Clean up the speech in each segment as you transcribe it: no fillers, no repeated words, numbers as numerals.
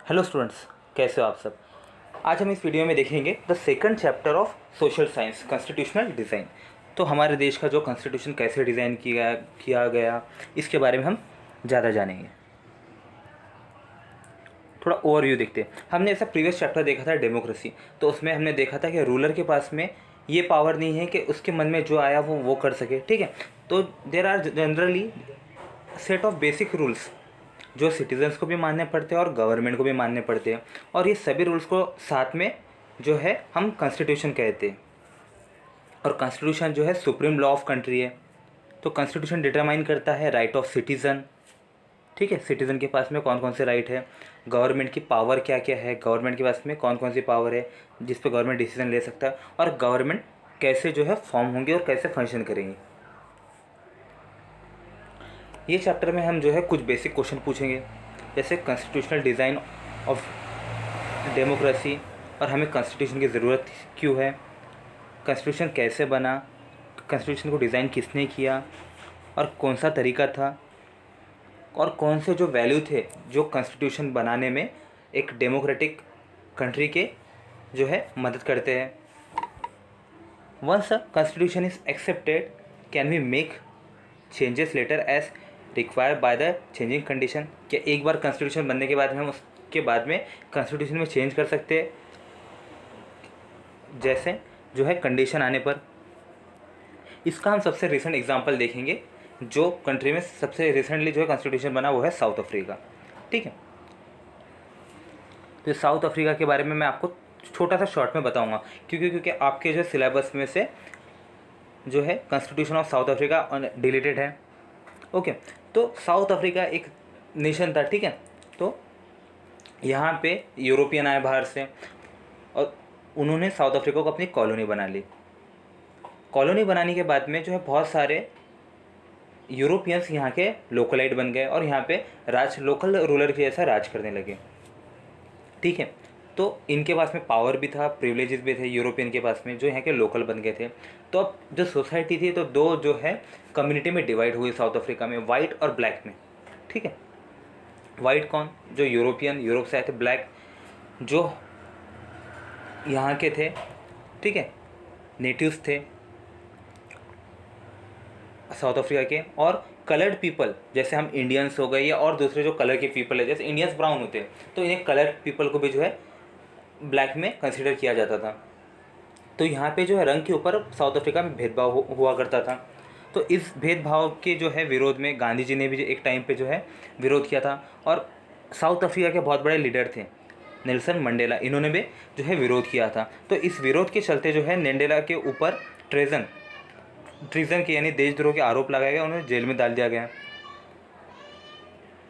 Hello students, कैसे हो आप सब। आज हम इस वीडियो में देखेंगे the second chapter of social science constitutional design. तो हमारे देश का जो कॉन्स्टिट्यूशन कैसे डिज़ाइन किया गया इसके बारे में हम ज़्यादा जानेंगे। थोड़ा ओवरव्यू देखते हैं। हमने ऐसा प्रीवियस चैप्टर देखा था डेमोक्रेसी, तो उसमें हमने देखा था कि रूलर के पास में ये पावर नहीं है कि उसके मन में जो आया वो कर सके, ठीक है। तो there are generally set of basic rules जो सिटीजन्स को भी मानने पड़ते हैं और गवर्नमेंट को भी मानने पड़ते हैं, और ये सभी रूल्स को साथ में जो है हम कॉन्स्टिट्यूशन कहते हैं। और कॉन्स्टिट्यूशन जो है सुप्रीम लॉ ऑफ कंट्री है। तो कॉन्स्टिट्यूशन डिटरमाइन करता है राइट ऑफ सिटीज़न, ठीक है। सिटीज़न के पास में कौन कौन से राइट है, गवर्नमेंट की पावर क्या क्या है, गवर्नमेंट के पास में कौन कौन सी पावर है जिस पे गवर्नमेंट डिसीजन ले सकता है, और गवर्नमेंट कैसे जो है फॉर्म होंगे और कैसे फंक्शन करेंगे। ये चैप्टर में हम जो है कुछ बेसिक क्वेश्चन पूछेंगे, जैसे कॉन्स्टिट्यूशनल डिज़ाइन ऑफ डेमोक्रेसी, और हमें कॉन्स्टिट्यूशन की ज़रूरत क्यों है, कॉन्स्टिट्यूशन कैसे बना, कॉन्स्टिट्यूशन को डिज़ाइन किसने किया और कौन सा तरीका था, और कौन से जो वैल्यू थे जो कॉन्स्टिट्यूशन बनाने में एक डेमोक्रेटिक कंट्री के जो है मदद करते हैं। Once a constitution is accepted can we make changes later as required by the changing condition. क्या एक बार कॉन्स्टिट्यूशन बनने के बाद में हम उसके बाद में कॉन्स्टिट्यूशन में चेंज कर सकते हैं, जैसे जो है कंडीशन आने पर। इसका हम सबसे रिसेंट एग्जांपल देखेंगे। जो कंट्री में सबसे रिसेंटली जो है कॉन्स्टिट्यूशन बना वो है साउथ अफ्रीका, ठीक है। तो साउथ अफ्रीका के बारे में मैं आपको छोटा सा शॉर्ट में बताऊंगा, क्योंकि आपके जो सिलेबस में से जो है constitution of south Africa deleted है, ओके। तो साउथ अफ्रीका एक नेशन था, ठीक है। तो यहाँ पे यूरोपियन आए बाहर से और उन्होंने साउथ अफ्रीका को अपनी कॉलोनी बना ली। कॉलोनी बनाने के बाद में जो है बहुत सारे यूरोपियंस यहाँ के लोकलाइट बन गए और यहाँ पे लोकल रूलर के जैसा राज करने लगे, ठीक है। तो इनके पास में पावर भी था, प्रिविलेजेस भी थे यूरोपियन के पास में, जो यहाँ के लोकल बन गए थे। तो अब जो सोसाइटी थी तो दो जो है कम्युनिटी में डिवाइड हुई साउथ अफ्रीका में, वाइट और ब्लैक में, ठीक है। वाइट कौन, जो यूरोपियन यूरोप से आए थे, ब्लैक जो यहाँ के थे, ठीक है, नेटिव्स थे साउथ अफ्रीका के। और कलर्ड पीपल जैसे हम इंडियंस हो गए या और दूसरे जो कलर के पीपल है, जैसे इंडियंस ब्राउन होते हैं तो इन्हें कलर्ड पीपल को भी जो है ब्लैक में कंसिडर किया जाता था। तो यहाँ पे जो है रंग के ऊपर साउथ अफ्रीका में भेदभाव हुआ करता था। तो इस भेदभाव के जो है विरोध में गांधी जी ने भी एक टाइम पे जो है विरोध किया था, और साउथ अफ्रीका के बहुत बड़े लीडर थे नेल्सन मंडेला, इन्होंने भी जो है विरोध किया था। तो इस विरोध के चलते जो है मंडेला के ऊपर ट्रीजन के यानी देशद्रोह के आरोप लगाए गए, उन्हें जेल में डाल दिया गया।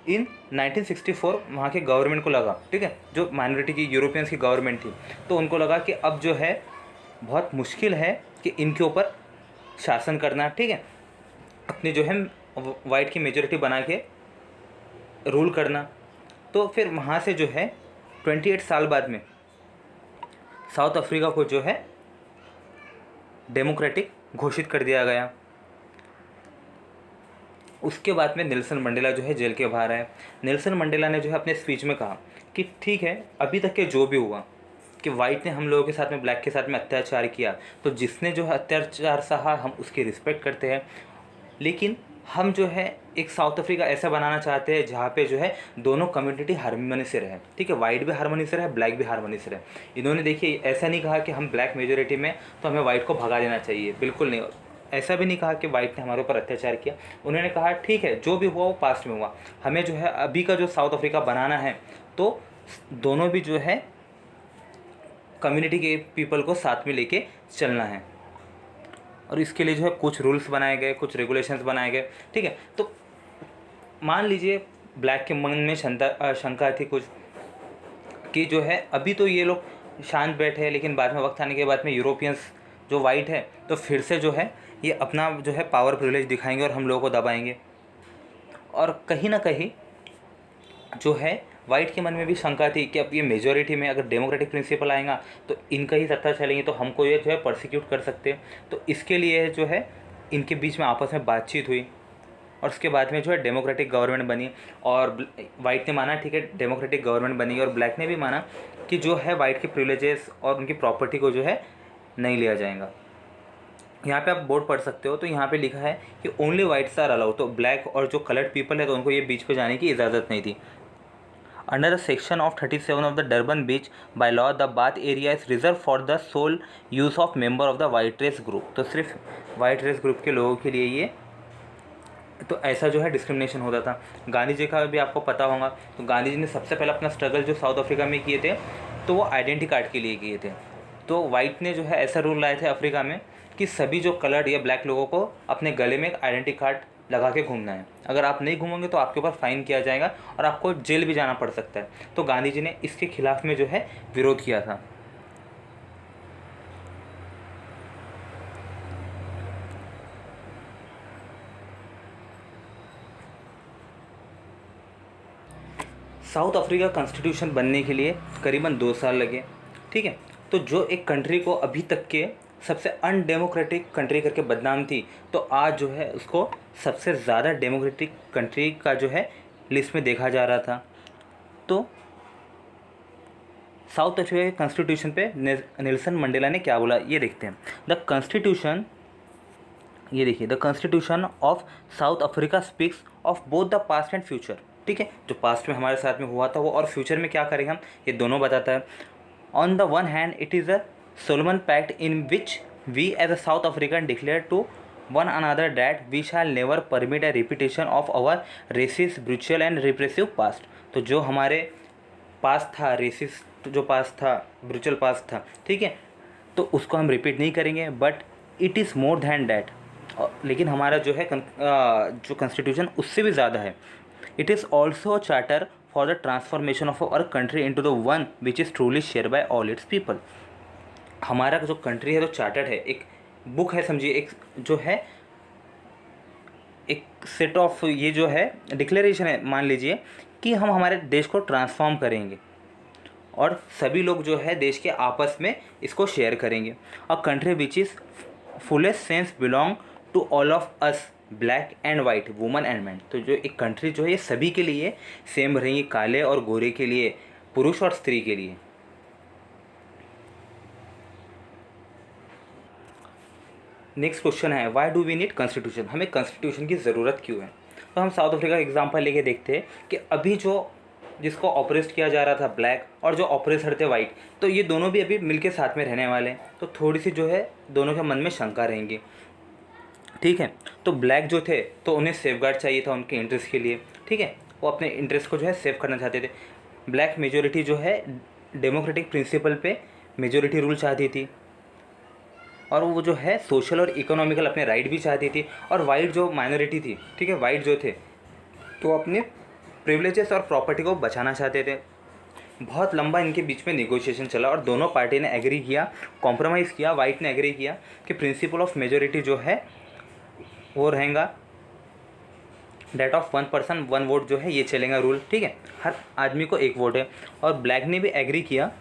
इन 1964 वहाँ के गवर्नमेंट को लगा, ठीक है, जो माइनॉरिटी की यूरोपियंस की गवर्नमेंट थी, तो उनको लगा कि अब जो है बहुत मुश्किल है कि इनके ऊपर शासन करना, ठीक है, अपनी जो है वाइट की मेजोरिटी बना के रूल करना। तो फिर वहाँ से जो है 28 साल बाद में साउथ अफ्रीका को जो है डेमोक्रेटिक घोषित कर दिया गया। उसके बाद में नेल्सन मंडेला जो है जेल के बाहर आए। नेल्सन मंडेला ने जो है अपने स्पीच में कहा कि ठीक है, अभी तक के जो भी हुआ कि वाइट ने हम लोगों के साथ में ब्लैक के साथ में अत्याचार किया, तो जिसने जो है अत्याचार सहा हम उसकी रिस्पेक्ट करते हैं, लेकिन हम जो है एक साउथ अफ्रीका ऐसा बनाना चाहते हैं जहाँ पे जो है दोनों कम्युनिटी हारमोनी से रहे, ठीक है, वाइट भी हारमोनी से रहे, ब्लैक भी हारमोनी से रहे। इन्होंने देखिए ऐसा नहीं कहा कि हम ब्लैक मेजोरिटी में तो हमें वाइट को भगा देना चाहिए, बिल्कुल नहीं। ऐसा भी नहीं कहा कि वाइट ने हमारे ऊपर अत्याचार किया। उन्होंने कहा ठीक है, जो भी हुआ वो पास्ट में हुआ, हमें जो है अभी का जो साउथ अफ्रीका बनाना है तो दोनों भी जो है कम्युनिटी के पीपल को साथ में लेके चलना है। और इसके लिए जो है कुछ रूल्स बनाए गए, कुछ रेगुलेशंस बनाए गए, ठीक है। तो मान लीजिए ब्लैक के मन में शंका थी कुछ कि जो है अभी तो ये लोग शांत बैठे हैं, लेकिन बाद में वक्त आने के बाद में यूरोपियंस जो वाइट है तो फिर से जो है ये अपना जो है पावर प्रिविलेज दिखाएंगे और हम लोगों को दबाएंगे। और कहीं ना कहीं जो है वाइट के मन में भी शंका थी कि अब ये मेजॉरिटी में अगर डेमोक्रेटिक प्रिंसिपल आएगा तो इनका ही सत्ता चलेंगी, तो हमको ये जो है परसिक्यूट कर सकते हैं। तो इसके लिए जो है इनके बीच में आपस में बातचीत हुई, और उसके बाद में जो है डेमोक्रेटिक गवर्नमेंट बनी, और वाइट ने माना ठीक है डेमोक्रेटिक गवर्नमेंट बनी, और ब्लैक ने भी माना कि जो है वाइट के प्रिविलेजेस और उनकी प्रॉपर्टी को जो है नहीं लिया जाएगा। यहाँ पे आप बोर्ड पढ़ सकते हो, तो यहाँ पे लिखा है कि ओनली वाइट्स आर अलाउड, तो ब्लैक और जो कलर्ड पीपल है तो उनको ये बीच पे जाने की इजाज़त नहीं थी। Under the section of 37 of the Durban beach by law the bath area is reserve for the sole use of member of the white race group, तो सिर्फ वाइट रेस ग्रुप के लोगों के लिए ये, तो ऐसा जो है डिस्क्रिमिनेशन होता था। गांधी जी का भी आपको पता होगा, तो गांधी जी ने सबसे पहले अपना स्ट्रगल जो साउथ अफ्रीका में किए थे तो वो आइडेंटिटी कार्ड के लिए किए थे। तो वाइट ने जो है ऐसा रूल लाए थे अफ्रीका में कि सभी जो कलर्ड या ब्लैक लोगों को अपने गले में एक आइडेंटिटी कार्ड लगा के घूमना है, अगर आप नहीं घूमोगे तो आपके ऊपर फाइन किया जाएगा और आपको जेल भी जाना पड़ सकता है। तो गांधी जी ने इसके खिलाफ में जो है विरोध किया था। साउथ अफ्रीका कॉन्स्टिट्यूशन बनने के लिए करीबन 2 साल लगे, ठीक है। तो जो एक कंट्री को अभी तक के सबसे अनडेमोक्रेटिक कंट्री करके बदनाम थी, तो आज जो है उसको सबसे ज़्यादा डेमोक्रेटिक कंट्री का जो है लिस्ट में देखा जा रहा था। तो साउथ अफ्रीका के कॉन्स्टिट्यूशन पे नेल्सन मंडेला ने क्या बोला ये देखते हैं। द कॉन्स्टिट्यूशन, ये देखिए, the constitution of south Africa speaks of both the past and future, ठीक है। जो पास्ट में हमारे साथ में हुआ था वो, और फ्यूचर में क्या करेंगे हम, ये दोनों बताता है। On the one hand it is a solemn pact in which we as a South African declare to one another that we shall never permit a repetition of our racist brutal and repressive past. तो जो हमारे पास था racist, जो पास था brutal पास था, ठीक है, तो उसको हम रिपीट नहीं करेंगे, but it is more than that, लेकिन हमारा जो है जो कॉन्स्टिट्यूशन उससे भी ज़्यादा है। It is also a charter for the transformation of our country into the one which is truly share by all its people. हमारा जो कंट्री है तो चार्टर्ड है, एक बुक है समझिए, एक जो है एक सेट ऑफ, ये जो है डिक्लेरेशन है, मान लीजिए कि हम हमारे देश को ट्रांसफॉर्म करेंगे और सभी लोग जो है देश के आपस में इसको शेयर करेंगे। A country which is fullest sense belong to all of us black and white woman and man. तो जो एक कंट्री जो है ये सभी के लिए सेम रहेंगी, काले और गोरे के लिए, पुरुष और स्त्री के लिए। नेक्स्ट क्वेश्चन है why do we need constitution, हमें कॉन्स्टिट्यूशन की ज़रूरत क्यों है। तो हम साउथ अफ्रीका का एग्जांपल लेके देखते हैं कि अभी जो जिसको ऑपरेस्ट किया जा रहा था ब्लैक, और जो ऑपरेसर थे वाइट, तो ये दोनों भी अभी मिलके साथ में रहने वाले हैं। तो थोड़ी सी जो है दोनों के मन में शंका रहेंगी, ठीक है। तो ब्लैक जो थे तो उन्हें सेफगार्ड चाहिए था उनके इंटरेस्ट के लिए, ठीक है, वो अपने इंटरेस्ट को जो है सेव करना चाहते थे। ब्लैक मेजोरिटी जो है डेमोक्रेटिक प्रिंसिपल पे मेजोरिटी रूल चाहती थी, और वो जो है सोशल और इकोनॉमिकल अपने राइट भी चाहती थी। और वाइट जो माइनॉरिटी थी, ठीक है, वाइट जो थे तो अपने प्रिविलेजेस और प्रॉपर्टी को बचाना चाहते थे। बहुत लंबा इनके बीच में नेगोशिएशन चला और दोनों पार्टी ने एग्री किया, कॉम्प्रोमाइज़ किया। वाइट ने एग्री किया कि प्रिंसिपल ऑफ मेजोरिटी जो है वो रहेगा, डेट ऑफ 1 पर्सन 1 वोट जो है ये चलेगा रूल, ठीक है, हर आदमी को 1 वोट है। और ब्लैक ने भी एग्री किया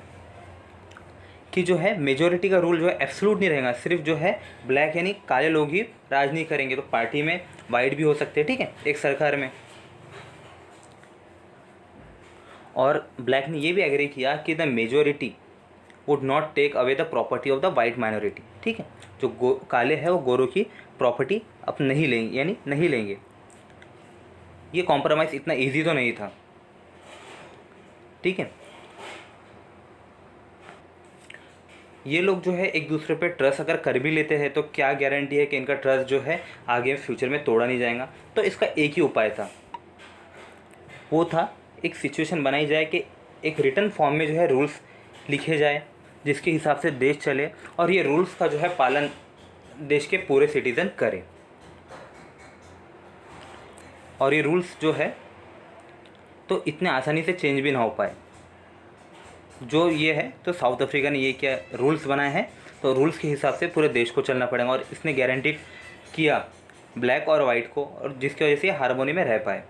कि जो है मेजोरिटी का रूल जो है एब्सोल्यूट नहीं रहेगा, सिर्फ जो है ब्लैक यानी काले लोग ही राज नहीं करेंगे। तो पार्टी में वाइट भी हो सकते हैं, ठीक है, एक सरकार में। और ब्लैक ने ये भी एग्री किया कि the majority would not take away the property of the white minority, ठीक है, जो काले हैं वो गोरों की प्रॉपर्टी अब नहीं लेंगे, यानी नहीं लेंगे। ये कॉम्प्रोमाइज़ इतना इजी तो नहीं था, ठीक है। ये लोग जो है एक दूसरे पे ट्रस्ट अगर कर भी लेते हैं तो क्या गारंटी है कि इनका ट्रस्ट जो है आगे फ्यूचर में तोड़ा नहीं जाएगा। तो इसका एक ही उपाय था, वो था एक सिचुएशन बनाई जाए कि एक रिटन फॉर्म में जो है रूल्स लिखे जाए जिसके हिसाब से देश चले, और ये रूल्स का जो है पालन देश के पूरे सिटीज़न करें। और ये रूल्स जो है तो इतने आसानी से चेंज भी ना हो पाए। जो ये है तो साउथ अफ्रीका ने ये क्या रूल्स बनाए हैं, तो रूल्स के हिसाब से पूरे देश को चलना पड़ेगा, और इसने गारंटी किया ब्लैक और वाइट को, और जिसकी वजह से हार्मोनी में रह पाए।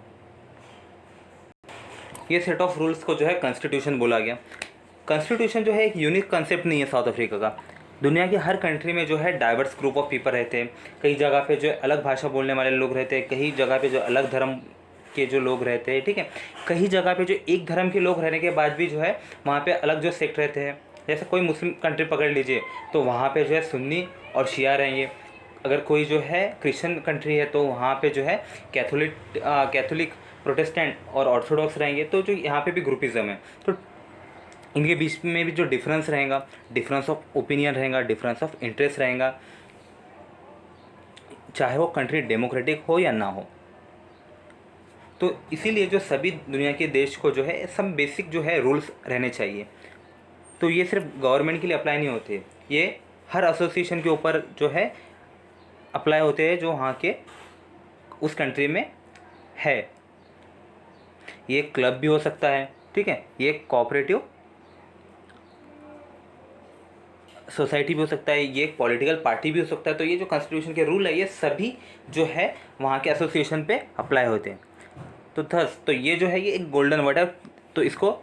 ये सेट ऑफ रूल्स को जो है कॉन्स्टिट्यूशन बोला गया। कॉन्स्टिट्यूशन जो है एक यूनिक कंसेप्ट नहीं है साउथ अफ्रीका का, दुनिया की हर कंट्री में जो है डाइवर्स ग्रुप ऑफ पीपल रहते हैं। कई जगह पे जो है अलग भाषा बोलने वाले लोग रहते हैं, कई जगह पे जो अलग धर्म के जो लोग रहते हैं, ठीक है। कई जगह पे जो एक धर्म के लोग रहने के बाद भी जो है वहाँ पे अलग जो सेक्ट रहते हैं। जैसे कोई मुस्लिम कंट्री पकड़ लीजिए तो वहाँ पे जो है सुन्नी और शिया रहेंगे। अगर कोई जो है क्रिश्चियन कंट्री है तो वहाँ पे जो है कैथोलिक, प्रोटेस्टेंट और ऑर्थोडॉक्स रहेंगे। तो जो यहाँ पे भी ग्रुपिज़म है, तो इनके बीच में भी जो डिफरेंस रहेगा, डिफरेंस ऑफ ओपिनियन रहेगा, डिफरेंस ऑफ इंटरेस्ट रहेगा, चाहे वो कंट्री डेमोक्रेटिक हो या ना हो। तो इसीलिए जो सभी दुनिया के देश को जो है सब बेसिक जो है रूल्स रहने चाहिए। तो ये सिर्फ गवर्नमेंट के लिए अप्लाई नहीं होते, ये हर एसोसिएशन के ऊपर जो है अप्लाई होते हैं जो वहाँ के उस कंट्री में है। ये क्लब भी हो सकता है, ठीक है, ये कोऑपरेटिव सोसाइटी भी हो सकता है, ये पॉलिटिकल पार्टी भी हो सकता है। तो ये जो कॉन्स्टिट्यूशन के रूल है ये सभी जो है वहाँ के एसोसिएशन पे अप्लाई होते हैं। तो थस तो ये जो है ये एक गोल्डन वर्ड है, तो इसको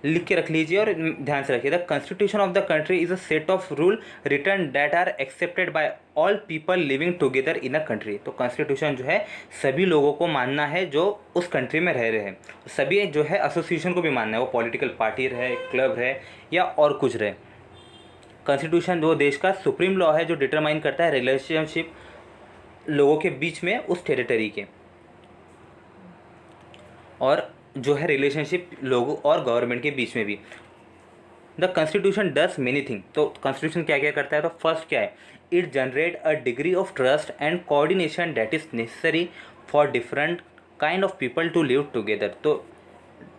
लिख के रख लीजिए और ध्यान से रखिए। The constitution of the country is a set of rule return that are accepted by all people living together in a country. तो कॉन्स्टिट्यूशन जो है सभी लोगों को मानना है जो उस कंट्री में रह रहे हैं। सभी जो है एसोसिएशन को भी मानना है, वो पॉलिटिकल पार्टी रहे, क्लब रहे या और कुछ रहे। कॉन्स्टिट्यूशन जो देश का सुप्रीम लॉ है जो डिटरमाइन करता है रिलेशनशिप लोगों के बीच में उस टेरिटरी के, और जो है रिलेशनशिप लोगों और गवर्नमेंट के बीच में भी। The constitution does many thing. तो कॉन्स्टिट्यूशन क्या क्या करता है, तो फर्स्ट क्या है, it generate a degree of trust and coordination that is necessary for different kind of people to live together. तो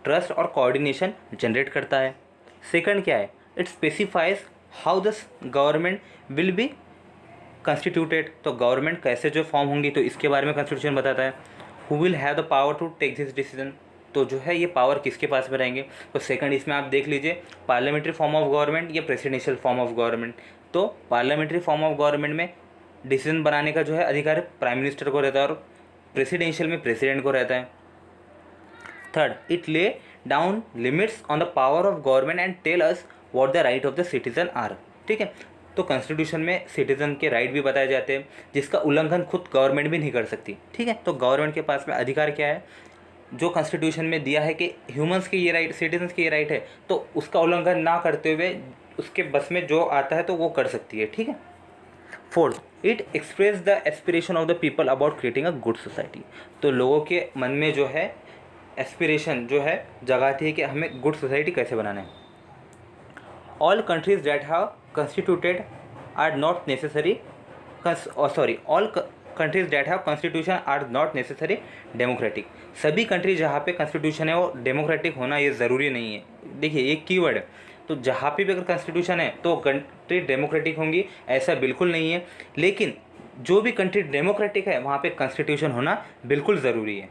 ट्रस्ट और कोऑर्डिनेशन जनरेट करता है। सेकंड क्या है, it specifies how the government will be constituted. तो government कैसे जो form होंगी तो इसके बारे में कॉन्स्टिट्यूशन बताता है। Who will have the power to take this decision. तो जो है ये पावर किसके पास में रहेंगे, तो सेकंड इसमें आप देख लीजिए पार्लियामेंट्री फॉर्म ऑफ गवर्नमेंट या प्रेसिडेंशियल फॉर्म ऑफ गवर्नमेंट। तो पार्लियामेंट्री फॉर्म ऑफ गवर्नमेंट में डिसीजन बनाने का जो है अधिकार प्राइम मिनिस्टर को रहता है और प्रेसिडेंशियल में प्रेसिडेंट को रहता है। Third, it lay down limits on the power of government and tell us what the right of the citizen are. ठीक है, तो कॉन्स्टिट्यूशन में सिटीजन के राइट भी बताए जाते हैं जिसका उल्लंघन खुद गवर्नमेंट भी नहीं कर सकती। ठीक है, तो गवर्नमेंट के पास में अधिकार क्या है, जो कॉन्स्टिट्यूशन में दिया है कि ह्यूमंस के ये राइट, सिटीजन्स के ये राइट है, तो उसका उल्लंघन ना करते हुए उसके बस में जो आता है तो वो कर सकती है। ठीक है। Fourth, it express the aspiration of the people about creating a good society. तो लोगों के मन में जो है एस्पिरेशन जो है जगाती है कि हमें गुड सोसाइटी कैसे बनाना है। All countries that have constituted are not necessary all countries that have constitution are not necessary democratic। सभी कंट्री जहाँ पे कॉन्स्टिट्यूशन है वो डेमोक्रेटिक होना ये ज़रूरी नहीं है। देखिए एक कीवर्ड है, तो जहाँ पे भी अगर कॉन्स्टिट्यूशन है तो कंट्री डेमोक्रेटिक होंगी ऐसा बिल्कुल नहीं है, लेकिन जो भी कंट्री डेमोक्रेटिक है वहाँ पे कॉन्स्टिट्यूशन होना बिल्कुल ज़रूरी है।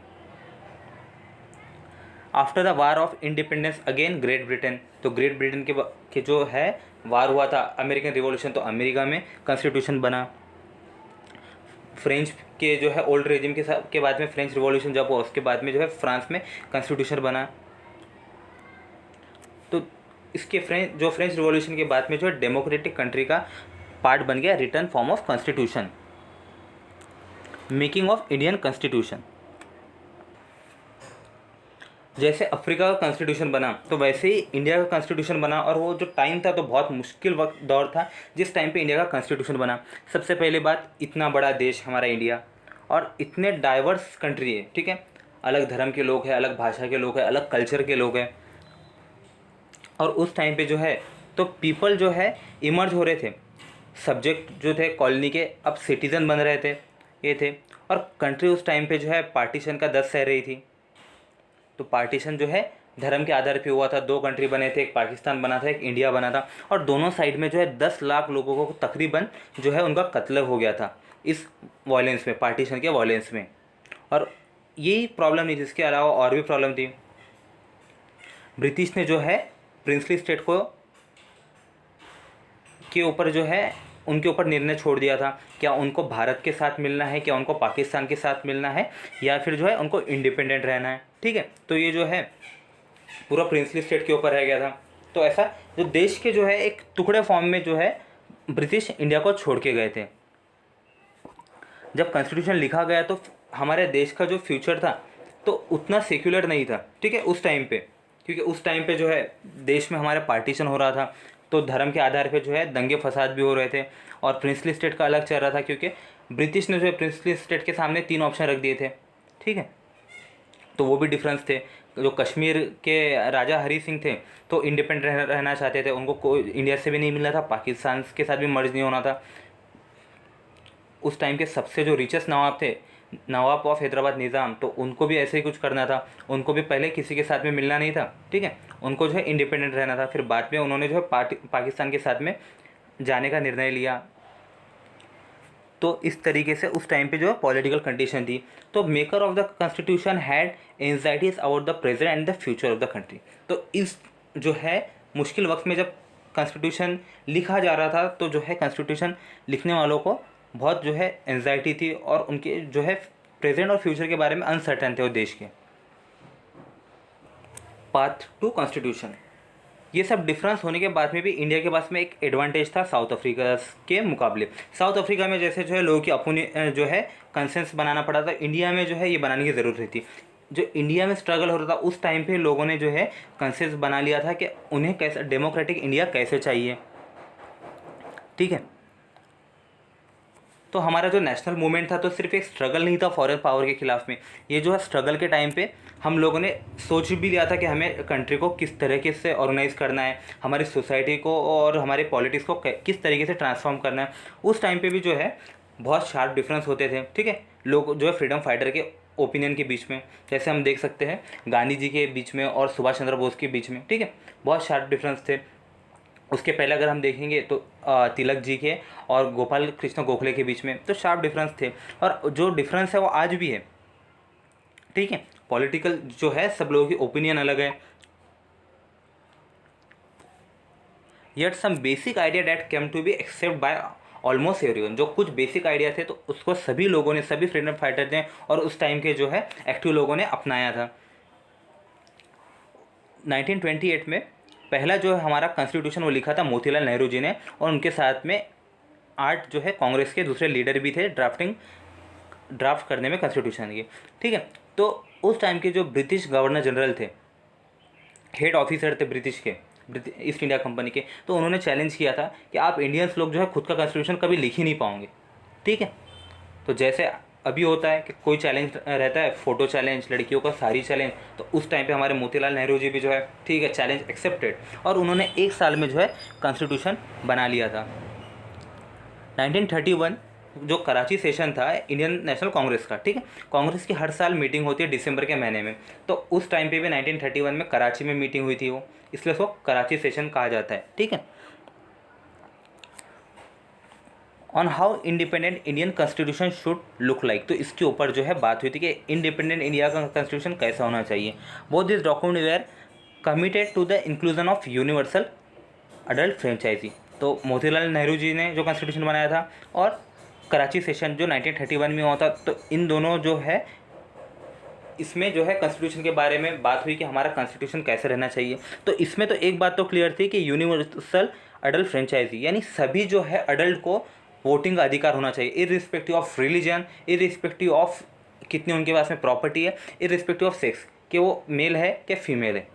After the war of independence again great Britain. तो ग्रेट ब्रिटेन के जो है वार हुआ था अमेरिकन रिवॉल्यूशन, तो अमेरिका में कॉन्स्टिट्यूशन बना। फ्रेंच के जो है ओल्ड रेजिम के बाद में फ्रेंच रिवॉल्यूशन जब हुआ उसके बाद में जो है फ्रांस में कॉन्स्टिट्यूशन बना। तो इसके फ्रेंच रिवॉल्यूशन के बाद में जो है डेमोक्रेटिक कंट्री का पार्ट बन गया return form of constitution, making of Indian constitution. जैसे अफ्रीका का कॉन्स्टिट्यूशन बना तो वैसे ही इंडिया का कॉन्स्टिट्यूशन बना, और वो जो टाइम था तो बहुत मुश्किल वक्त दौर था जिस टाइम पे इंडिया का कॉन्स्टिट्यूशन बना। सबसे पहले बात, इतना बड़ा देश हमारा इंडिया और इतने डाइवर्स कंट्री है। ठीक है, अलग धर्म के लोग हैं, अलग भाषा के लोग हैं, अलग कल्चर के लोग हैं, और उस टाइम पे जो है तो पीपल जो है इमर्ज हो रहे थे। सब्जेक्ट जो थे कॉलोनी के अब सिटीज़न बन रहे थे ये थे, और कंट्री उस टाइम पे जो है पार्टीशन का दस्त सह रही थी। तो पार्टीशन जो है धर्म के आधार पे हुआ था, दो कंट्री बने थे, एक पाकिस्तान बना था, एक इंडिया बना था, और दोनों साइड में जो है 10 लाख लोगों को तकरीबन जो है उनका कत्ल हो गया था इस वायलेंस में, पार्टीशन के वायलेंस में। और यही प्रॉब्लम नहीं थी, इसके अलावा और भी प्रॉब्लम थी। ब्रिटिश ने जो है प्रिंसली स्टेट को के ऊपर जो है उनके ऊपर निर्णय छोड़ दिया था, क्या उनको भारत के साथ मिलना है, क्या उनको पाकिस्तान के साथ मिलना है, या फिर जो है उनको इंडिपेंडेंट रहना है। ठीक है, तो ये जो है पूरा प्रिंसली स्टेट के ऊपर रह गया था। तो ऐसा जो देश के जो है एक टुकड़े फॉर्म में जो है ब्रिटिश इंडिया को छोड़ के गए थे। जब कॉन्स्टिट्यूशन लिखा गया तो हमारे देश का जो फ्यूचर था तो उतना सेक्युलर नहीं था, ठीक है, उस टाइम पे, क्योंकि उस टाइम पे जो है देश में हमारा पार्टीशन हो रहा था, तो धर्म के आधार पे जो है दंगे फसाद भी हो रहे थे, और प्रिंसली स्टेट का अलग चल रहा था, क्योंकि ब्रिटिश ने जो है प्रिंसली स्टेट के सामने 3 ऑप्शन रख दिए थे, ठीक है, तो वो भी डिफरेंस थे। जो कश्मीर के राजा हरी सिंह थे तो इंडिपेंडेंट रहना चाहते थे, उनको कोई इंडिया से भी नहीं मिलना था, पाकिस्तान के साथ भी मर्ज नहीं होना था। उस टाइम के सबसे जो रिचेस्ट नवाब थे, नवाब ऑफ हैदराबाद निज़ाम, तो उनको भी ऐसे ही कुछ करना था, उनको भी पहले किसी के साथ में मिलना नहीं था, ठीक है, उनको जो है इंडिपेंडेंट रहना था। फिर बाद में उन्होंने जो है पाकिस्तान के साथ में जाने का निर्णय लिया। तो इस तरीके से उस टाइम पे जो पॉलिटिकल कंडीशन थी। तो maker of the constitution had anxieties about the present and the future of the country. तो इस जो है मुश्किल वक्त में जब कॉन्स्टिट्यूशन लिखा जा रहा था तो जो है कॉन्स्टिट्यूशन लिखने वालों को बहुत जो है एंजाइटी थी, और उनके जो है प्रेजेंट और फ्यूचर के बारे में अनसर्टन थे वो देश के। पाथ टू कॉन्स्टिट्यूशन, ये सब डिफरेंस होने के बाद में भी इंडिया के पास में एक एडवांटेज था साउथ अफ्रीका के मुकाबले। साउथ अफ्रीका में जैसे जो है लोगों की अपनी जो है कंसेंस बनाना पड़ा था, इंडिया में जो है ये बनाने की ज़रूरत थी। जो इंडिया में स्ट्रगल हो रहा था उस टाइम पे लोगों ने जो है कंसेंस बना लिया था कि उन्हें कैसा डेमोक्रेटिक इंडिया कैसे चाहिए, ठीक है। तो हमारा जो नेशनल मूवमेंट था तो सिर्फ एक स्ट्रगल नहीं था फॉरेन पावर के खिलाफ में, ये जो है स्ट्रगल के टाइम पे हम लोगों ने सोच भी लिया था कि हमें कंट्री को किस तरीके से ऑर्गेनाइज़ करना है, हमारी सोसाइटी को और हमारे पॉलिटिक्स को किस तरीके से ट्रांसफॉर्म करना है। उस टाइम पे भी जो है बहुत शार्प डिफरेंस होते थे, ठीक है, लोग जो है फ्रीडम फाइटर के ओपिनियन के बीच में, जैसे हम देख सकते हैं गांधी जी के बीच में और सुभाष चंद्र बोस के बीच में, ठीक है, बहुत शार्प डिफरेंस थे। उसके पहले अगर हम देखेंगे तो तिलक जी के और गोपाल कृष्ण गोखले के बीच में तो शार्प डिफरेंस थे, और जो डिफरेंस है वो आज भी है, ठीक है। पॉलिटिकल जो है सब लोगों की ओपिनियन अलग है, yet some basic idea that came to be accept by almost everyone. जो कुछ बेसिक आइडिया थे तो उसको सभी लोगों ने, सभी फ्रीडम फाइटर ने और उस टाइम के जो है एक्टिव लोगों ने अपनाया था। 1928 में पहला जो है हमारा कॉन्स्टिट्यूशन वो लिखा था मोतीलाल नेहरू जी ने, और उनके साथ में 8 जो है कांग्रेस के दूसरे लीडर भी थे ड्राफ्ट करने में कॉन्स्टिट्यूशन की, ठीक है। तो उस टाइम के जो ब्रिटिश गवर्नर जनरल थे, हेड ऑफिसर थे ब्रिटिश के, ईस्ट इंडिया कंपनी के, तो उन्होंने चैलेंज किया था कि आप इंडियंस लोग जो है खुद का कॉन्स्टिट्यूशन कभी लिख ही नहीं पाओगे, ठीक है। तो जैसे अभी होता है कि कोई चैलेंज रहता है, फ़ोटो चैलेंज, लड़कियों का साड़ी चैलेंज, तो उस टाइम पे हमारे मोतीलाल नेहरू जी भी जो है ठीक है चैलेंज एक्सेप्टेड, और उन्होंने 1 साल में जो है कॉन्स्टिट्यूशन बना लिया था। 1931 जो कराची सेशन था इंडियन नेशनल कांग्रेस का, ठीक है, कांग्रेस की हर साल मीटिंग होती है दिसंबर के महीने में, तो उस टाइम पे भी 1931 में कराची में मीटिंग हुई थी वो, इसलिए उसको कराची सेशन कहा जाता है, ठीक है। On how independent Indian constitution should look like, तो इसके ऊपर जो है बात हुई थी कि इंडिपेंडेंट इंडिया का कॉन्स्टिट्यूशन कैसा होना चाहिए। Both this document were committed to the inclusion of universal adult franchise. तो मोतीलाल नेहरू जी ने जो कॉन्स्टिट्यूशन बनाया था और कराची सेशन जो 1931 में हुआ था, तो इन दोनों जो है इसमें जो है कॉन्स्टिट्यूशन के बारे में बात हुई कि हमारा कॉन्स्टिट्यूशन कैसे रहना चाहिए। तो इसमें तो एक बात तो क्लियर थी कि यूनिवर्सल अडल्ट फ्रेंचाइजी, यानी सभी जो है अडल्ट को वोटिंग का अधिकार होना चाहिए, irrespective of religion, irrespective of कितनी उनके पास में प्रॉपर्टी है, इरिस्पेक्टिव ऑफ सेक्स, कि वो मेल है कि फीमेल है।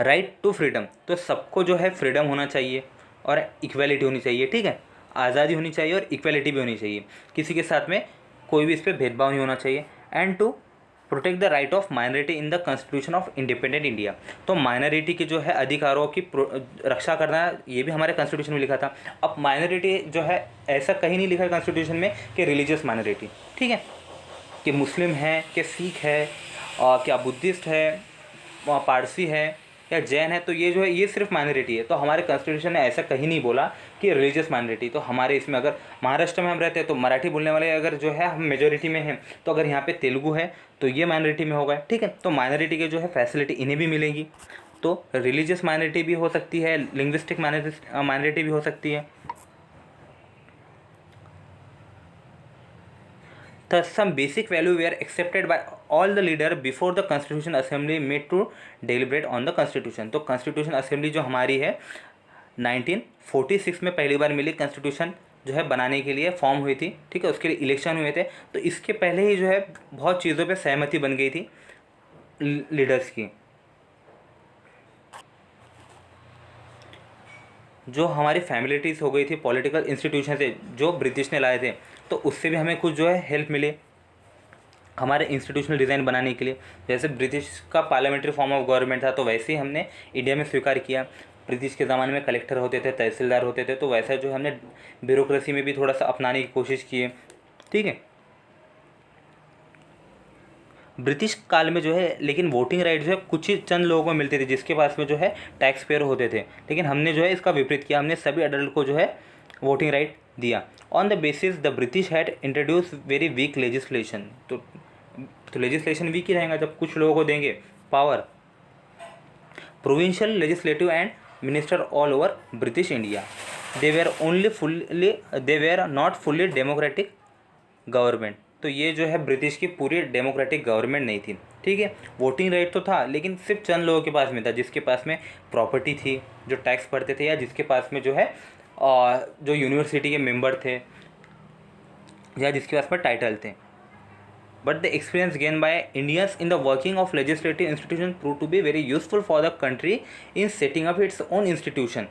राइट टू फ्रीडम, तो सबको जो है फ्रीडम होना चाहिए और इक्वलिटी होनी चाहिए, ठीक है, आज़ादी होनी चाहिए और इक्वलिटी भी होनी चाहिए, किसी के साथ में कोई भी इस पर भेदभाव नहीं होना चाहिए। And to protect the right of minority in the constitution of independent India, तो माइनॉरिटी के जो है अधिकारों की रक्षा करना, ये भी हमारे कॉन्स्टिट्यूशन में लिखा था। अब माइनॉरिटी जो है ऐसा कहीं नहीं लिखा है कॉन्स्टिट्यूशन में कि रिलीजियस माइनॉरिटी, ठीक है, कि मुस्लिम है, कि सिख है, और क्या बुद्धिस्ट है, पारसी है या जैन है, तो ये जो है ये सिर्फ माइनॉरिटी है। तो हमारे कॉन्स्टिट्यूशन ने ऐसा कहीं नहीं बोला कि रिलीजियस माइनॉरिटी। तो हमारे इसमें अगर महाराष्ट्र में हम रहते हैं तो मराठी बोलने वाले अगर जो है हम मेजोरिटी में हैं, तो अगर यहाँ पे तेलुगु है तो ये माइनॉरिटी में होगा, ठीक है। तो माइनॉरिटी के जो है फैसिलिटी इन्हें भी मिलेगी। तो रिलीजियस माइनॉरिटी भी हो सकती है, लिंग्विस्टिक माइनॉरिटी भी हो सकती है। Thus, some basic value were accepted by all the leader before the Constitution Assembly made to deliberate on the Constitution। तो Constitution Assembly जो हमारी है 1946 में पहली बार मिली कॉन्स्टिट्यूशन जो है बनाने के लिए फॉर्म हुई थी, ठीक है, उसके लिए इलेक्शन हुए थे। तो इसके पहले ही जो है बहुत चीज़ों पे सहमति बन गई थी लीडर्स की। जो हमारी फैमिलिटीज़ हो गई थी पॉलिटिकल इंस्टीट्यूशन से जो ब्रिटिश ने लाए थे, तो उससे भी हमें कुछ जो है हेल्प मिली हमारे इंस्टीट्यूशनल डिज़ाइन बनाने के लिए। जैसे ब्रिटिश का पार्लियामेंट्री फॉर्म ऑफ गवर्नमेंट था, तो वैसे ही हमने इंडिया में स्वीकार किया। ब्रिटिश के ज़माने में कलेक्टर होते थे, तहसीलदार होते थे, तो वैसा जो हमने ब्यूरोक्रेसी में भी थोड़ा सा अपनाने की कोशिश की है, ठीक है। ब्रिटिश काल में जो है लेकिन वोटिंग राइट जो है कुछ ही चंद लोगों को मिलती थी जिसके पास में जो है टैक्स पेयर होते थे, लेकिन हमने जो है इसका विपरीत किया, हमने सभी अडल्ट को जो है वोटिंग राइट दिया। On the basis the British had introduce very weak legislation. तो लेजिस्लेशन वीक ही रहेगा जब कुछ लोगों को देंगे power. Provincial legislative and minister all over British India, they were not fully democratic government. तो ये जो है ब्रिटिश की पूरी डेमोक्रेटिक गवर्नमेंट नहीं थी, ठीक है। वोटिंग राइट तो था लेकिन सिर्फ चंद लोगों के पास में था, जिसके पास में प्रॉपर्टी थी, जो टैक्स भरते थे, या जिसके पास में जो है जो यूनिवर्सिटी के मेंबर थे, या जिसके पास में टाइटल थे। But the experience gain by Indians in the working of legislative institution prove to be very useful for the country in setting up its own institution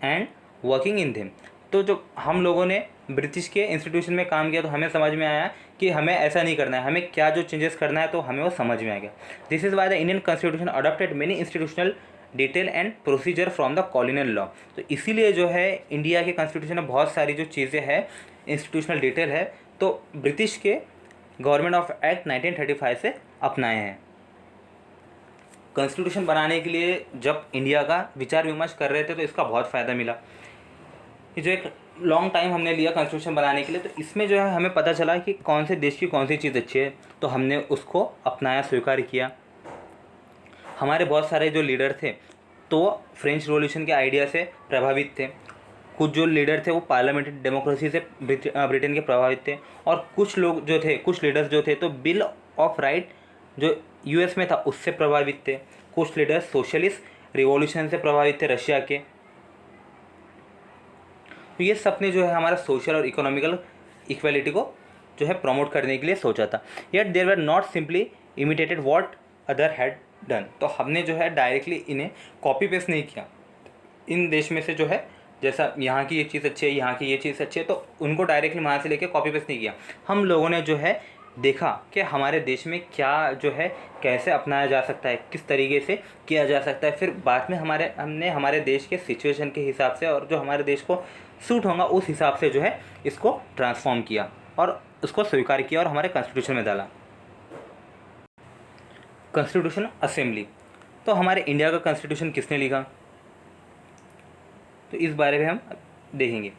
and working in them. तो जो हम लोगों ने British के institution में काम किया तो हमें समझ में आया कि हमें ऐसा नहीं करना है, हमें क्या जो चेंजेस करना है, तो हमें वो समझ में आ गया। This is why the Indian constitution adopted many institutional detail and procedure from the colonial law. तो इसीलिए जो है इंडिया के कॉन्स्टिट्यूशन में बहुत सारी जो चीज़ें हैं इंस्टीट्यूशनल डिटेल है, तो ब्रिटिश के गवर्नमेंट ऑफ एक्ट 1935 से अपनाए हैं। कॉन्स्टिट्यूशन बनाने के लिए जब इंडिया का विचार विमर्श कर रहे थे तो इसका बहुत फ़ायदा मिला। ये जो एक लॉन्ग टाइम हमने लिया कॉन्स्टिट्यूशन बनाने के लिए, तो इसमें जो है हमें पता चला कि कौन से देश की कौन सी चीज़ अच्छी है, तो हमने उसको अपनाया, स्वीकार किया। हमारे बहुत सारे जो लीडर थे तो फ्रेंच रिवॉल्यूशन के आइडिया से प्रभावित थे। कुछ जो लीडर थे वो पार्लियामेंट्री डेमोक्रेसी से ब्रिटेन के प्रभावित थे, और कुछ लोग जो थे, कुछ लीडर्स जो थे तो बिल ऑफ राइट जो यूएस में था उससे प्रभावित थे। कुछ लीडर्स सोशलिस्ट रिवॉल्यूशन से प्रभावित थे रशिया के। तो ये सब ने जो है हमारा सोशल और इकोनॉमिकल इक्वालिटी को जो है प्रमोट करने के लिए सोचा था। Yet there were not simply imitated what other had done. तो हमने जो है डायरेक्टली इन्हें कॉपी पेस्ट नहीं किया इन देश में से, जो है जैसा यहाँ की ये चीज़ अच्छी है, यहाँ की ये चीज़ अच्छी है, तो उनको डायरेक्टली वहाँ से लेके कॉपी पेस्ट नहीं किया। हम लोगों ने जो है देखा कि हमारे देश में क्या जो है कैसे अपनाया जा सकता है, किस तरीके से किया जा सकता है। फिर बाद में हमने हमारे देश के सिचुएशन के हिसाब से और जो हमारे देश को सूट होगा उस हिसाब से जो है इसको ट्रांसफॉर्म किया और उसको स्वीकार किया और हमारे कॉन्स्टिट्यूशन में डाला। कॉन्स्टिट्यूशन असेंबली, तो हमारे इंडिया का कॉन्स्टिट्यूशन किसने लिखा, तो इस बारे में हम देखेंगे।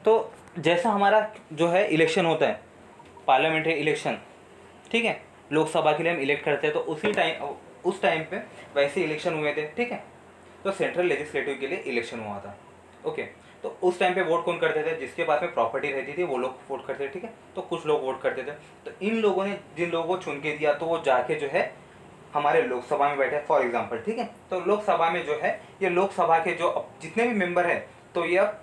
तो जैसा हमारा जो है इलेक्शन होता है, पार्लियामेंट्री इलेक्शन, ठीक है, लोकसभा के लिए हम इलेक्ट करते हैं, तो उस टाइम पे वैसे इलेक्शन हुए थे, ठीक है। तो सेंट्रल लेजिस्लेटिव के लिए इलेक्शन हुआ था, ओके। तो उस टाइम पे वोट कौन करते थे, जिसके पास में प्रॉपर्टी रहती थी वो लोग वोट करते थे, ठीक है। तो कुछ लोग वोट करते थे, तो इन लोगों ने जिन लोगों को चुन के दिया तो वो जाके जो है हमारे लोकसभा में बैठे, फॉर एग्जांपल, ठीक है। तो लोकसभा में जो है ये लोकसभा के जो अब जितने भी मेंबर हैं तो ये अब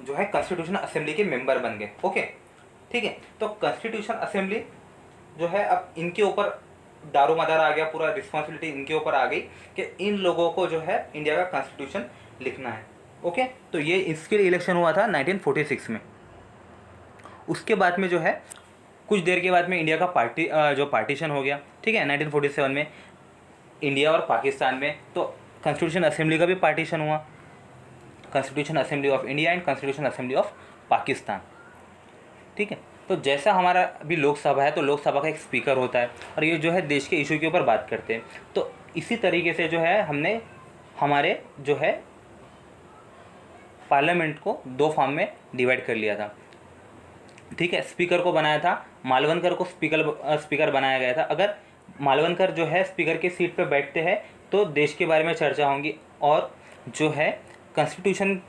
जो है कॉन्स्टिट्यूशन असेंबली के मेंबर बन गए, ओके, ठीक है। तो कॉन्स्टिट्यूशन असेंबली जो है अब इनके ऊपर दारोमदार आ गया, पूरा रिस्पॉन्सिबिलिटी इनके ऊपर आ गई कि इन लोगों को जो है इंडिया का कॉन्स्टिट्यूशन लिखना है, ओके। तो ये इसके लिए इलेक्शन हुआ था 1946 में। उसके बाद में जो है कुछ देर के बाद में इंडिया का जो पार्टीशन हो गया, ठीक है, 1947 में इंडिया और पाकिस्तान में। तो कॉन्स्टिट्यूशन असेंबली का भी पार्टीशन हुआ, constitution assembly of India and constitution assembly of Pakistan, ठीक है। तो जैसा हमारा अभी लोकसभा है तो लोकसभा का एक स्पीकर होता है और ये जो है देश के इशू के ऊपर बात करते हैं। तो इसी तरीके से जो है हमने हमारे जो है पार्लियामेंट को दो फॉर्म में डिवाइड कर लिया था, ठीक है। स्पीकर को बनाया था, मालवनकर को स्पीकर बनाया गया था। अगर मालवनकर जो है स्पीकर की सीट पर बैठते हैं तो देश के बारे में चर्चा होंगी। और जो है कॉन्स्टिट्यूशन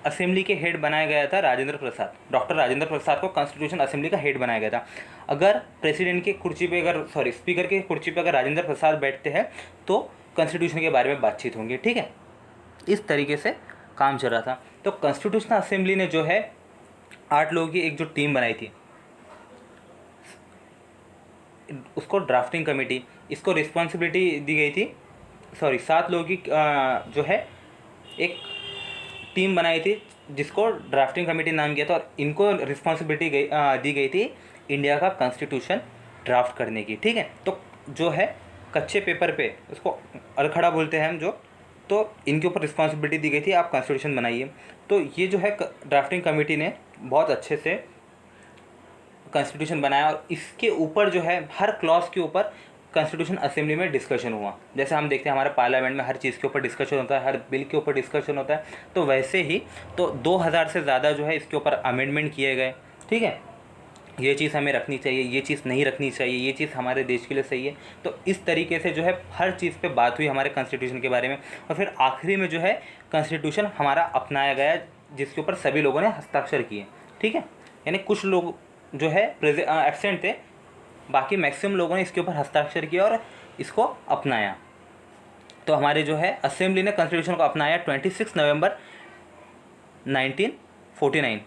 असेंबली के हेड बनाया गया था राजेंद्र प्रसाद, डॉक्टर राजेंद्र प्रसाद को कॉन्स्टिट्यूशन असेंबली का हेड बनाया गया था। अगर प्रेसिडेंट की कुर्सी पे स्पीकर की कुर्सी पे अगर राजेंद्र प्रसाद बैठते हैं तो कॉन्स्टिट्यूशन के बारे में बातचीत होंगी, ठीक है। इस तरीके से काम चल रहा था। तो कॉन्स्टिट्यूशनल असेंबली ने जो है 8 लोगों की एक जो टीम बनाई थी, उसको ड्राफ्टिंग कमेटी, इसको रिस्पॉन्सिबिलिटी दी गई थी, सॉरी 7 लोगों की जो है एक टीम बनाई थी जिसको ड्राफ्टिंग कमेटी नाम किया था, और इनको रिस्पॉन्सिबिलिटी दी गई थी इंडिया का कॉन्स्टिट्यूशन ड्राफ्ट करने की। ठीक है, तो जो है कच्चे पेपर पे उसको अरखड़ा बोलते हैं हम जो, तो इनके ऊपर रिस्पॉन्सिबिलिटी दी गई थी, आप कॉन्स्टिट्यूशन बनाइए। तो ये जो है ड्राफ्टिंग कमेटी ने बहुत अच्छे से कॉन्स्टिट्यूशन बनाया, और इसके ऊपर जो है हर क्लॉज के ऊपर कॉन्स्टिट्यूशन असेंबली में डिस्कशन हुआ। जैसे हम देखते हैं हमारे पार्लियामेंट में हर चीज़ के ऊपर डिस्कशन होता है, हर बिल के ऊपर डिस्कशन होता है, तो वैसे ही तो 2000 से ज़्यादा जो है इसके ऊपर अमेंडमेंट किए गए। ठीक है, ये चीज़ हमें रखनी चाहिए, ये चीज़ नहीं रखनी चाहिए, ये चीज़ हमारे देश के लिए सही है। तो इस तरीके से जो है हर चीज़ पे बात हुई हमारे कॉन्स्टिट्यूशन के बारे में, और फिर आखिरी में जो है कॉन्स्टिट्यूशन हमारा अपनाया गया, जिसके ऊपर सभी लोगों ने हस्ताक्षर किए। ठीक है, यानी कुछ लोग जो है एब्सेंट थे, बाकी मैक्सिमम लोगों ने इसके ऊपर हस्ताक्षर किया और इसको अपनाया। तो हमारे जो है असेंबली ने कॉन्स्टिट्यूशन को अपनाया 26 नवंबर 1949,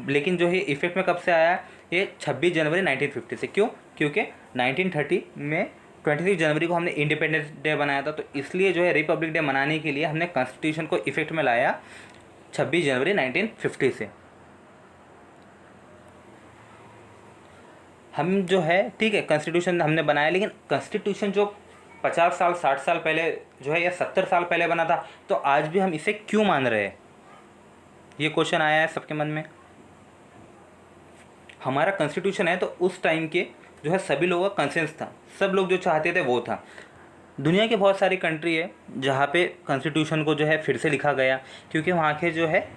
लेकिन जो है इफेक्ट में कब से आया, ये 26 जनवरी 1950 से। क्यों? क्योंकि 1930 में 26 जनवरी को हमने इंडिपेंडेंस डे बनाया था, तो इसलिए जो है रिपब्लिक डे मनाने के लिए हमने कॉन्स्टिट्यूशन को इफेक्ट में लाया 26 जनवरी 1950 से। हम जो है ठीक है कॉन्स्टिट्यूशन हमने बनाया, लेकिन कॉन्स्टिट्यूशन जो 50 साल 60 साल पहले जो है या 70 साल पहले बना था, तो आज भी हम इसे क्यों मान रहे हैं, ये क्वेश्चन आया है सबके मन में। हमारा कॉन्स्टिट्यूशन है तो उस टाइम के जो है सभी लोगों का कंसेंस था, सब लोग जो चाहते थे वो था। दुनिया के बहुत सारी कंट्री है जहाँ पे कॉन्स्टिट्यूशन को जो है फिर से लिखा गया, क्योंकि वहाँ के जो है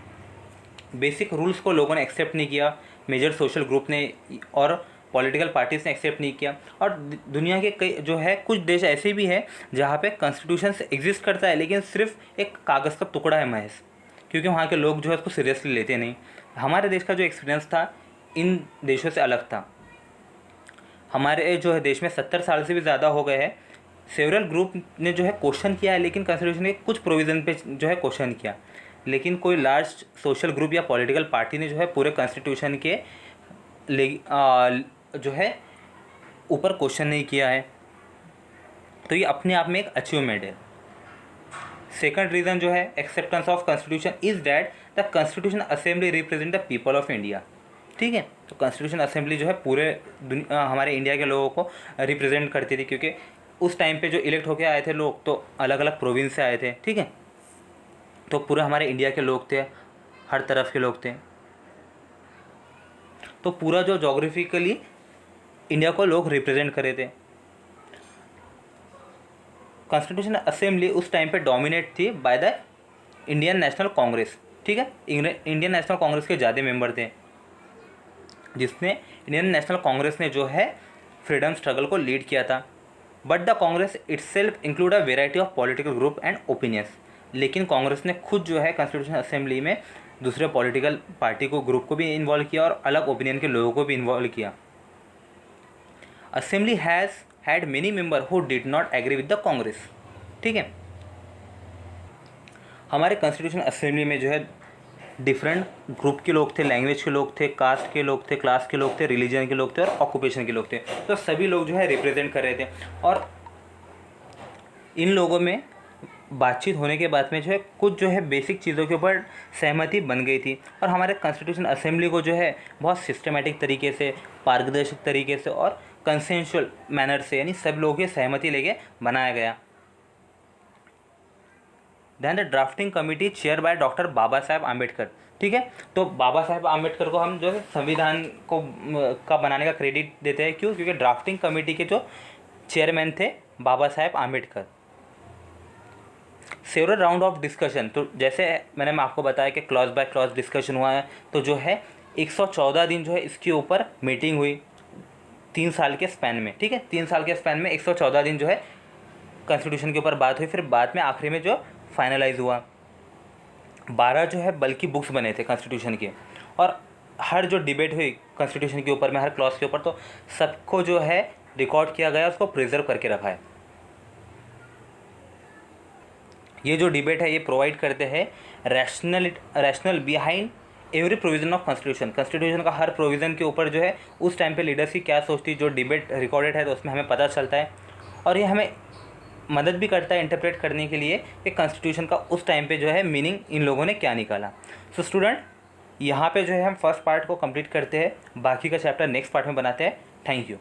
बेसिक रूल्स को लोगों ने एक्सेप्ट नहीं किया, मेजर सोशल ग्रुप ने और पॉलिटिकल पार्टीज ने एक्सेप्ट नहीं किया। और दुनिया के कई जो है कुछ देश ऐसे भी हैं जहाँ पे कॉन्स्टिट्यूशन एग्जिस्ट करता है, लेकिन सिर्फ एक कागज़ का टुकड़ा है महज, क्योंकि वहाँ के लोग जो है उसको सीरियसली लेते नहीं। हमारे देश का जो एक्सपीरियंस था इन देशों से अलग था। हमारे जो है देश में 70 साल से भी ज़्यादा हो गए हैं, सेवरल ग्रुप ने जो है क्वेश्चन किया है, लेकिन कॉन्स्टिट्यूशन के कुछ प्रोविज़न पे जो है क्वेश्चन किया, लेकिन कोई लार्ज सोशल ग्रुप या पॉलिटिकल पार्टी ने जो है पूरे कॉन्स्टिट्यूशन के जो है ऊपर क्वेश्चन नहीं किया है। तो ये अपने आप में एक अचीवमेंट है। सेकंड रीज़न जो है acceptance of constitution is that the constitution assembly represent the people of India. ठीक है, तो कॉन्स्टिट्यूशन असेंबली जो है पूरे हमारे इंडिया के लोगों को रिप्रेजेंट करती थी, क्योंकि उस टाइम पे जो इलेक्ट होके आए थे लोग तो अलग अलग प्रोविंस से आए थे। ठीक है, तो पूरे हमारे इंडिया के लोग थे, हर तरफ के लोग थे, तो पूरा जो जोग्राफिकली इंडिया को लोग रिप्रेजेंट करे थे। कॉन्स्टिट्यूशन असेंबली उस टाइम पे डोमिनेट थी by the Indian national Congress. ठीक है, इंडियन नेशनल कांग्रेस के ज़्यादा मेंबर थे, जिसने इंडियन नेशनल कांग्रेस ने जो है फ्रीडम स्ट्रगल को लीड किया था। But the Congress itself include a variety of political group and opinions. लेकिन कांग्रेस ने खुद जो है कॉन्स्टिट्यूशन असेंबली में दूसरे पॉलिटिकल पार्टी को ग्रुप को भी इन्वॉल्व किया और अलग ओपिनियन के लोगों को भी इन्वॉल्व किया। Assembly has had many member who did not agree with the Congress. ठीक है, हमारे कॉन्स्टिट्यूशन असेंबली में जो है डिफरेंट ग्रुप के लोग थे, लैंग्वेज के लोग थे, कास्ट के लोग थे, क्लास के लोग थे, रिलीजन के लोग थे और ऑक्यूपेशन के लोग थे। तो सभी लोग जो है रिप्रेजेंट कर रहे थे, और इन लोगों में बातचीत होने के बाद में जो है कुछ जो है बेसिक चीज़ों के ऊपर सहमति बन गई थी, और हमारे कॉन्स्टिट्यूशन असेंबली को जो है बहुत सिस्टमेटिक तरीके से, पारदर्शक तरीके से और कंसेंशुअल मैनर से, यानी सब लोगों की सहमति लेके बनाया गया। Then the drafting committee chair by doctor Baba Saheb Ambedkar. ठीक है, तो बाबा साहेब आम्बेडकर को हम जो है संविधान को का बनाने का क्रेडिट देते हैं। क्यों? क्योंकि ड्राफ्टिंग कमेटी के जो चेयरमैन थे Baba Saheb Ambedkar. Several round of discussion, तो जैसे मैंने आपको बताया कि क्लॉज बाय क्लॉज डिस्कशन हुआ है, तो जो है 114 दिन जो है इसके ऊपर मीटिंग हुई 3 साल के स्पैन में। ठीक है, 3 साल के स्पैन में 114 दिन जो है कॉन्स्टिट्यूशन के ऊपर बात हुई, फिर बाद में आखिरी में जो फाइनलाइज हुआ। 12 जो है बल्कि बुक्स बने थे कॉन्स्टिट्यूशन के, और हर जो डिबेट हुई कॉन्स्टिट्यूशन के ऊपर में, हर क्लॉज के ऊपर, तो सबको जो है रिकॉर्ड किया गया, उसको प्रिजर्व करके रखा है। ये जो डिबेट है ये प्रोवाइड करते हैं rational behind every provision of constitution. Constitution का हर प्रोविज़न के ऊपर जो है उस टाइम पे लीडर्स की क्या सोच थी, जो डिबेट रिकॉर्डेड है तो उसमें हमें पता चलता है। और ये हमें मदद भी करता है इंटरप्रेट करने के लिए कि कॉन्स्टिट्यूशन का उस टाइम पे जो है मीनिंग इन लोगों ने क्या निकाला। सो स्टूडेंट, यहाँ पे जो है हम फर्स्ट पार्ट को कंप्लीट करते हैं, बाकी का चैप्टर नेक्स्ट पार्ट में बनाते हैं। Thank you.